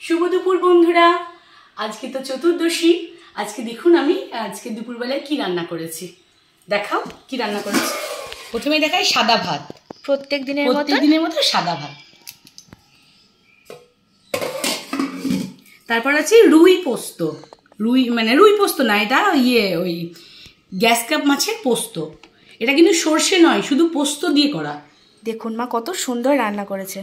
শুভ দুপুর বন্ধুরা। আজকে তো চতুর্দশী। আজকে দেখুন আমি আজকে দুপুরবেলায় কি রান্না করেছি। দেখাও কি রান্না করেছি। প্রথমে দেখাই সাদা ভাত, প্রত্যেক দিনের মতো সাদা ভাত। তারপর আছে রুই পোস্ত। রুই পোস্ত না, এটা ওই গ্যাস কাপ মাছের পোস্ত। এটা কিন্তু সর্ষে নয়, শুধু পোস্ত দিয়ে করা। দেখুন মা কত সুন্দর রান্না করেছে।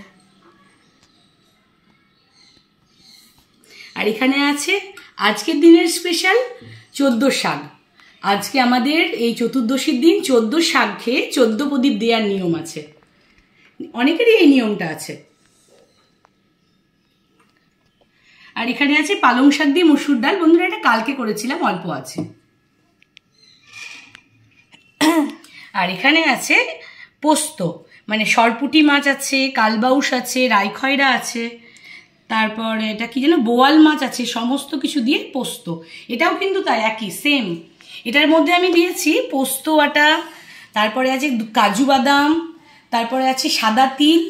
আর এখানে আছে আজকের দিনের স্পেশাল 14 শাক। আজকে আমাদের এই চতুর্দশীর দিন 14 শাক খেয়ে 14 প্রদীপ দেওয়ার নিয়ম আছে। অনেকেরই এই নিয়মটা আছে। আর এখানে আছে পালং শাক দিয়ে মসুর ডাল। বন্ধুরা এটা কালকে করেছিলাম, অল্প আছে। আর এখানে আছে পোস্ত, মানে সরপুঁটি মাছ আছে, কালবাউস আছে, রাইখয়রা আছে, তারপর এটা কি যেন বোয়াল মাছ আছে। সমস্ত কিছু দিয়ে পোস্ত। এটাও কিন্তু তাই একই সেম। এটার মধ্যে আমি দিয়েছি পোস্ত বাটা, তারপরে আছে কাজু বাদাম, তারপরে আছে সাদা তিল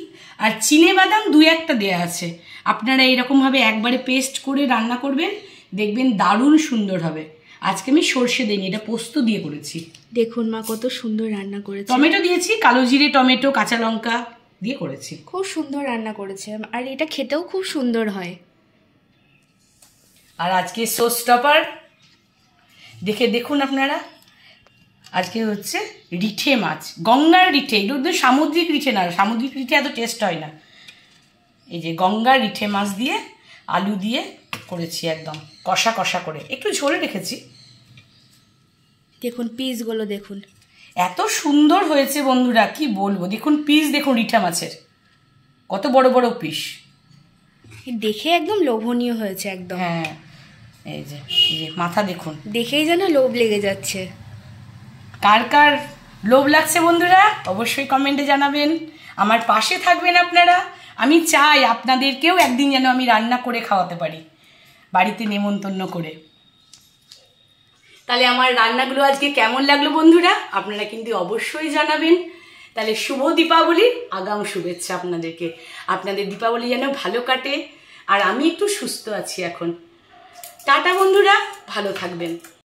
আর চিনে বাদাম 2-1টা দেওয়া আছে। আপনারা এইরকমভাবে একবারে পেস্ট করে রান্না করবেন, দেখবেন দারুণ সুন্দর হবে। আজকে আমি সর্ষে দিইনি, এটা পোস্ত দিয়ে করেছি। দেখুন মা কত সুন্দর রান্না করেছে। টমেটো দিয়েছি, কালো জিরে, টমেটো, কাঁচা লঙ্কা দিয়ে করেছি। খুব সুন্দর রান্না করেছে, আর এটা খেতেও খুব সুন্দর হয়। আর আজকে শো স্টপার দেখুন আপনারা। আজকে হচ্ছে রিঠে মাছ, গঙ্গার রিঠে। এগুলো সামুদ্রিক রিঠে না, সামুদ্রিক রিঠে এত টেস্ট হয় না। এই যে গঙ্গার রিঠে মাছ দিয়ে আলু দিয়ে করেছি, একদম কষা কষা করে, একটু ঝোল রেখেছি। দেখুন পিসগুলো দেখুন, এত সুন্দর হয়েছে বন্ধুরা, কি বলবো। দেখুন পিস, দেখুন রিঠা মাছের কত বড় বড় পিস, দেখে একদম লোভনীয় হয়েছে একদম। হ্যাঁ, এই যে মাথা দেখুন, দেখেই যেন লোভ লেগে যাচ্ছে। কার কার লোভ লাগছে বন্ধুরা অবশ্যই কমেন্টে জানাবেন। আমার পাশে থাকবেন আপনারা। আমি চাই আপনাদেরকেও একদিন যেন আমি রান্না করে খাওয়াতে পারি, বাড়িতে নেমন্তন্ন করে। তাহলে আমার রান্নাগুলো আজকে কেমন লাগলো বন্ধুরা, আপনারা কিন্তু অবশ্যই জানাবেন। তাহলে শুভ দীপাবলির আগাম শুভেচ্ছা আপনাদেরকে। আপনাদের দীপাবলি যেন ভালো কাটে, আর আমি একটু সুস্থ আছি এখন। টাটা বন্ধুরা, ভালো থাকবেন।